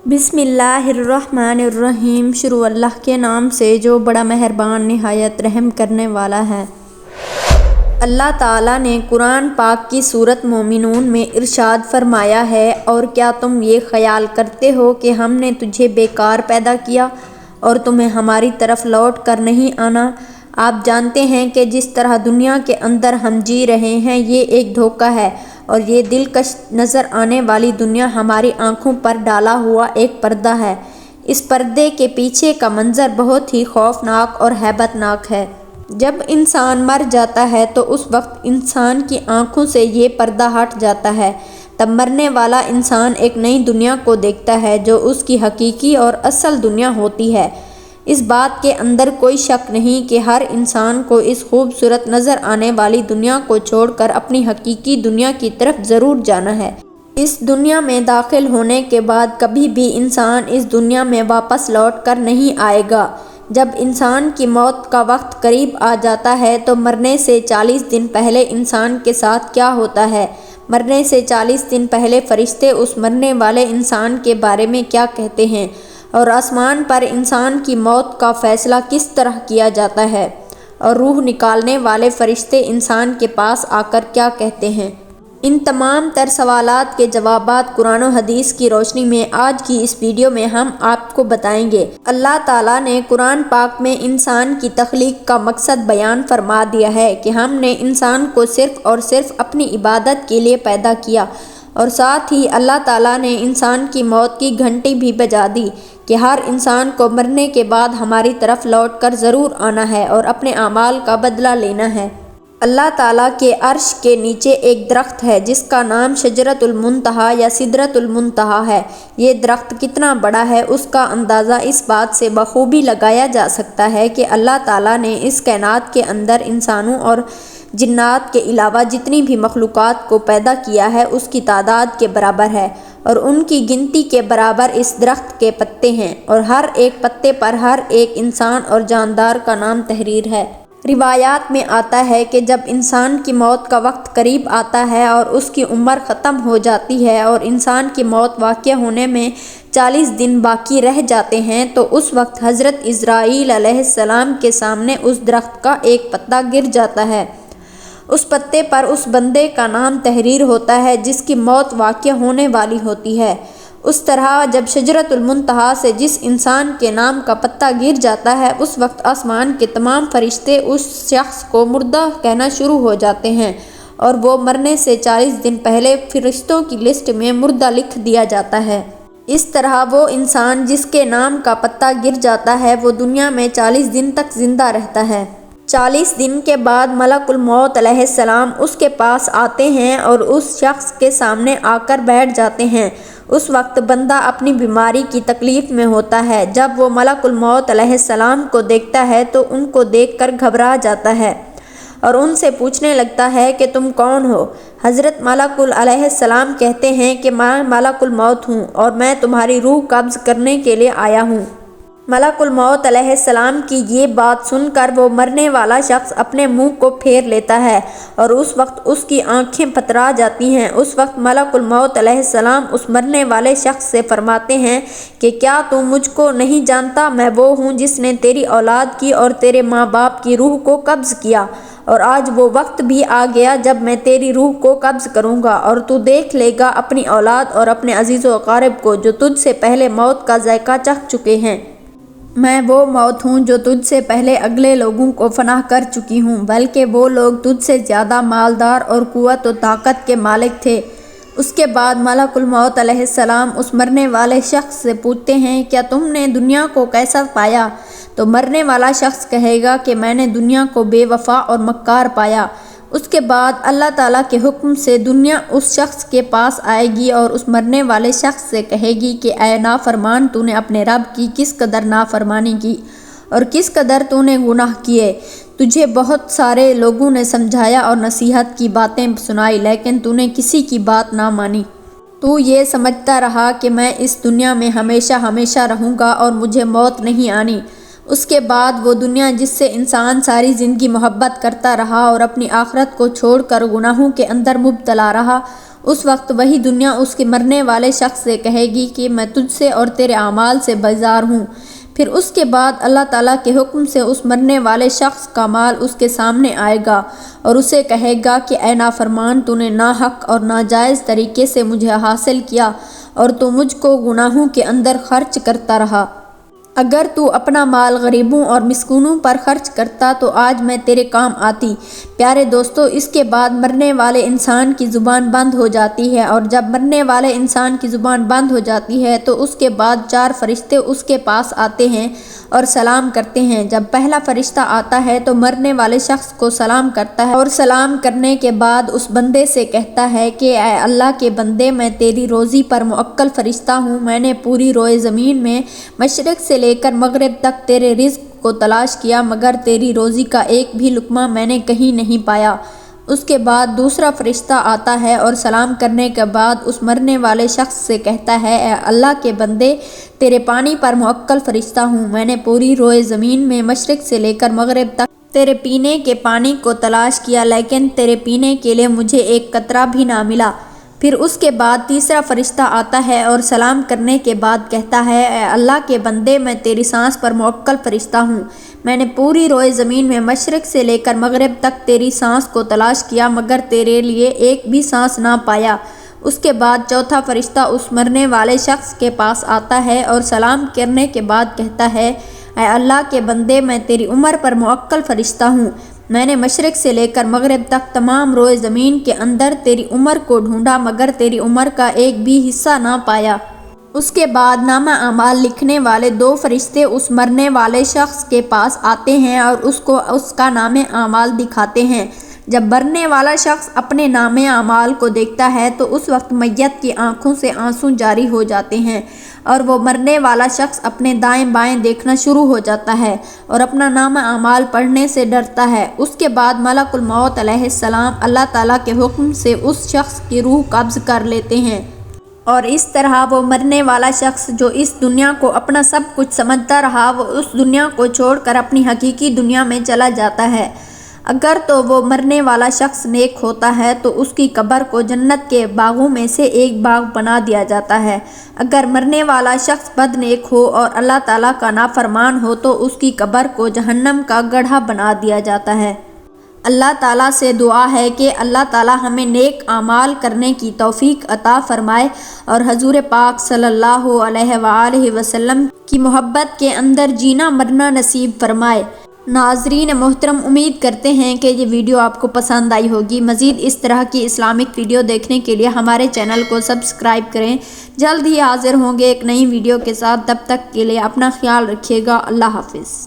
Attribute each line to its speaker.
Speaker 1: بسم اللہ الرحمن الرحیم۔ شروع اللہ کے نام سے جو بڑا مہربان نہایت رحم کرنے والا ہے۔ اللہ تعالیٰ نے قرآن پاک کی سورۃ مومنون میں ارشاد فرمایا ہے، اور کیا تم یہ خیال کرتے ہو کہ ہم نے تجھے بیکار پیدا کیا اور تمہیں ہماری طرف لوٹ کر نہیں آنا؟ آپ جانتے ہیں کہ جس طرح دنیا کے اندر ہم جی رہے ہیں یہ ایک دھوکہ ہے، اور یہ دلکش نظر آنے والی دنیا ہماری آنکھوں پر ڈالا ہوا ایک پردہ ہے۔ اس پردے کے پیچھے کا منظر بہت ہی خوفناک اور ہیبت ناک ہے۔ جب انسان مر جاتا ہے تو اس وقت انسان کی آنکھوں سے یہ پردہ ہٹ جاتا ہے۔ تب مرنے والا انسان ایک نئی دنیا کو دیکھتا ہے جو اس کی حقیقی اور اصل دنیا ہوتی ہے۔ اس بات کے اندر کوئی شک نہیں کہ ہر انسان کو اس خوبصورت نظر آنے والی دنیا کو چھوڑ کر اپنی حقیقی دنیا کی طرف ضرور جانا ہے۔ اس دنیا میں داخل ہونے کے بعد کبھی بھی انسان اس دنیا میں واپس لوٹ کر نہیں آئے گا۔ جب انسان کی موت کا وقت قریب آ جاتا ہے تو مرنے سے 40 دن پہلے انسان کے ساتھ کیا ہوتا ہے؟ مرنے سے 40 دن پہلے فرشتے اس مرنے والے انسان کے بارے میں کیا کہتے ہیں، اور آسمان پر انسان کی موت کا فیصلہ کس طرح کیا جاتا ہے، اور روح نکالنے والے فرشتے انسان کے پاس آ کر کیا کہتے ہیں؟ ان تمام تر سوالات کے جوابات قرآن و حدیث کی روشنی میں آج کی اس ویڈیو میں ہم آپ کو بتائیں گے۔ اللہ تعالیٰ نے قرآن پاک میں انسان کی تخلیق کا مقصد بیان فرما دیا ہے کہ ہم نے انسان کو صرف اور صرف اپنی عبادت کے لیے پیدا کیا، اور ساتھ ہی اللہ تعالیٰ نے انسان کی موت کی گھنٹی بھی بجا دی کہ ہر انسان کو مرنے کے بعد ہماری طرف لوٹ کر ضرور آنا ہے اور اپنے اعمال کا بدلہ لینا ہے۔ اللہ تعالیٰ کے عرش کے نیچے ایک درخت ہے جس کا نام شجرۃ المنتہیٰ یا سدرۃ المنتہیٰ ہے۔ یہ درخت کتنا بڑا ہے اس کا اندازہ اس بات سے بخوبی لگایا جا سکتا ہے کہ اللہ تعالیٰ نے اس کائنات کے اندر انسانوں اور جنات کے علاوہ جتنی بھی مخلوقات کو پیدا کیا ہے اس کی تعداد کے برابر ہے، اور ان کی گنتی کے برابر اس درخت کے پتے ہیں، اور ہر ایک پتے پر ہر ایک انسان اور جاندار کا نام تحریر ہے۔ روایات میں آتا ہے کہ جب انسان کی موت کا وقت قریب آتا ہے اور اس کی عمر ختم ہو جاتی ہے اور انسان کی موت واقع ہونے میں 40 دن باقی رہ جاتے ہیں تو اس وقت حضرت عزرائیل علیہ السلام کے سامنے اس درخت کا ایک پتا گر جاتا ہے۔ اس پتے پر اس بندے کا نام تحریر ہوتا ہے جس کی موت واقع ہونے والی ہوتی ہے۔ اس طرح جب شجرۃ المنتہیٰ سے جس انسان کے نام کا پتا گر جاتا ہے اس وقت آسمان کے تمام فرشتے اس شخص کو مردہ کہنا شروع ہو جاتے ہیں، اور وہ مرنے سے 40 دن پہلے فرشتوں کی لسٹ میں مردہ لکھ دیا جاتا ہے۔ اس طرح وہ انسان جس کے نام کا پتا گر جاتا ہے وہ دنیا میں 40 دن تک زندہ رہتا ہے۔ 40 دن کے بعد ملک الموت علیہ السلام اس کے پاس آتے ہیں اور اس شخص کے سامنے آ کر بیٹھ جاتے ہیں۔ اس وقت بندہ اپنی بیماری کی تکلیف میں ہوتا ہے۔ جب وہ ملک الموت علیہ السلام کو دیکھتا ہے تو ان کو دیکھ کر گھبرا جاتا ہے اور ان سے پوچھنے لگتا ہے کہ تم کون ہو؟ حضرت ملک علیہ السلام کہتے ہیں کہ میں ملک الموت ہوں اور میں تمہاری روح قبض کرنے کے لیے آیا ہوں۔ ملک الموت علیہ السلام کی یہ بات سن کر وہ مرنے والا شخص اپنے منہ کو پھیر لیتا ہے اور اس وقت اس کی آنکھیں پھترا جاتی ہیں۔ اس وقت ملک الموت علیہ السلام اس مرنے والے شخص سے فرماتے ہیں کہ کیا تو مجھ کو نہیں جانتا؟ میں وہ ہوں جس نے تیری اولاد کی اور تیرے ماں باپ کی روح کو قبض کیا، اور آج وہ وقت بھی آ گیا جب میں تیری روح کو قبض کروں گا، اور تو دیکھ لے گا اپنی اولاد اور اپنے عزیز و اقارب کو جو تجھ سے پہلے موت کا ذائقہ چکھ چکے ہیں۔ میں وہ موت ہوں جو تجھ سے پہلے اگلے لوگوں کو فنا کر چکی ہوں، بلکہ وہ لوگ تجھ سے زیادہ مالدار اور قوت و طاقت کے مالک تھے۔ اس کے بعد ملک الموت علیہ السلام اس مرنے والے شخص سے پوچھتے ہیں کیا تم نے دنیا کو کیسا پایا؟ تو مرنے والا شخص کہے گا کہ میں نے دنیا کو بے وفا اور مکار پایا۔ اس کے بعد اللہ تعالیٰ کے حکم سے دنیا اس شخص کے پاس آئے گی اور اس مرنے والے شخص سے کہے گی کہ اے نافرمان، تو نے اپنے رب کی کس قدر نافرمانی کی اور کس قدر تو نے گناہ کیے۔ تجھے بہت سارے لوگوں نے سمجھایا اور نصیحت کی باتیں سنائی لیکن تو نے کسی کی بات نہ مانی۔ تو یہ سمجھتا رہا کہ میں اس دنیا میں ہمیشہ ہمیشہ رہوں گا اور مجھے موت نہیں آنی۔ اس کے بعد وہ دنیا جس سے انسان ساری زندگی محبت کرتا رہا اور اپنی آخرت کو چھوڑ کر گناہوں کے اندر مبتلا رہا، اس وقت وہی دنیا اس کے مرنے والے شخص سے کہے گی کہ میں تجھ سے اور تیرے اعمال سے بیزار ہوں۔ پھر اس کے بعد اللہ تعالیٰ کے حکم سے اس مرنے والے شخص کا مال اس کے سامنے آئے گا اور اسے کہے گا کہ اے نافرمان، تو نے ناحق اور ناجائز طریقے سے مجھے حاصل کیا اور تو مجھ کو گناہوں کے اندر خرچ کرتا رہا۔ اگر تو اپنا مال غریبوں اور مسکینوں پر خرچ کرتا تو آج میں تیرے کام آتی۔ پیارے دوستو، اس کے بعد مرنے والے انسان کی زبان بند ہو جاتی ہے، اور جب مرنے والے انسان کی زبان بند ہو جاتی ہے تو اس کے بعد 4 فرشتے اس کے پاس آتے ہیں اور سلام کرتے ہیں۔ جب پہلا فرشتہ آتا ہے تو مرنے والے شخص کو سلام کرتا ہے، اور سلام کرنے کے بعد اس بندے سے کہتا ہے کہ اے اللہ کے بندے، میں تیری روزی پر موکل فرشتہ ہوں۔ میں نے پوری روئے زمین میں مشرق سے لے کر مغرب تک تیرے رزق کو تلاش کیا، مگر تیری روزی کا ایک بھی لقمہ میں نے کہیں نہیں پایا۔ اس کے بعد دوسرا فرشتہ آتا ہے اور سلام کرنے کے بعد اس مرنے والے شخص سے کہتا ہے اے اللہ کے بندے، تیرے پانی پر موکل فرشتہ ہوں۔ میں نے پوری روئے زمین میں مشرق سے لے کر مغرب تک تیرے پینے کے پانی کو تلاش کیا، لیکن تیرے پینے کے لیے مجھے ایک قطرہ بھی نہ ملا۔ پھر اس کے بعد تیسرا فرشتہ آتا ہے اور سلام کرنے کے بعد کہتا ہے اے اللہ کے بندے، میں تیری سانس پر موکل فرشتہ ہوں۔ میں نے پوری روئے زمین میں مشرق سے لے کر مغرب تک تیری سانس کو تلاش کیا، مگر تیرے لیے ایک بھی سانس نہ پایا۔ اس کے بعد چوتھا فرشتہ اس مرنے والے شخص کے پاس آتا ہے اور سلام کرنے کے بعد کہتا ہے اے اللہ کے بندے، میں تیری عمر پر موکل فرشتہ ہوں۔ میں نے مشرق سے لے کر مغرب تک تمام روئے زمین کے اندر تیری عمر کو ڈھونڈا، مگر تیری عمر کا ایک بھی حصہ نہ پایا۔ اس کے بعد نامہ اعمال لکھنے والے 2 فرشتے اس مرنے والے شخص کے پاس آتے ہیں اور اس کو اس کا نامہ اعمال دکھاتے ہیں۔ جب مرنے والا شخص اپنے نامہ اعمال کو دیکھتا ہے تو اس وقت میت کی آنکھوں سے آنسو جاری ہو جاتے ہیں، اور وہ مرنے والا شخص اپنے دائیں بائیں دیکھنا شروع ہو جاتا ہے اور اپنا نامہ اعمال پڑھنے سے ڈرتا ہے۔ اس کے بعد ملک الموت علیہ السلام اللہ تعالیٰ کے حکم سے اس شخص کی روح قبض کر لیتے ہیں، اور اس طرح وہ مرنے والا شخص جو اس دنیا کو اپنا سب کچھ سمجھتا رہا، وہ اس دنیا کو چھوڑ کر اپنی حقیقی دنیا میں چلا جاتا ہے۔ اگر تو وہ مرنے والا شخص نیک ہوتا ہے تو اس کی قبر کو جنت کے باغوں میں سے ایک باغ بنا دیا جاتا ہے۔ اگر مرنے والا شخص بد نیک ہو اور اللہ تعالیٰ کا نافرمان ہو تو اس کی قبر کو جہنم کا گڑھا بنا دیا جاتا ہے۔ اللہ تعالیٰ سے دعا ہے کہ اللہ تعالیٰ ہمیں نیک اعمال کرنے کی توفیق عطا فرمائے اور حضور پاک صلی اللہ علیہ وآلہ وسلم کی محبت کے اندر جینا مرنا نصیب فرمائے۔ ناظرین محترم، امید کرتے ہیں کہ یہ ویڈیو آپ کو پسند آئی ہوگی۔ مزید اس طرح کی اسلامک ویڈیو دیکھنے کے لیے ہمارے چینل کو سبسکرائب کریں۔ جلد ہی حاضر ہوں گے ایک نئی ویڈیو کے ساتھ، تب تک کے لیے اپنا خیال رکھیے گا۔ اللہ حافظ۔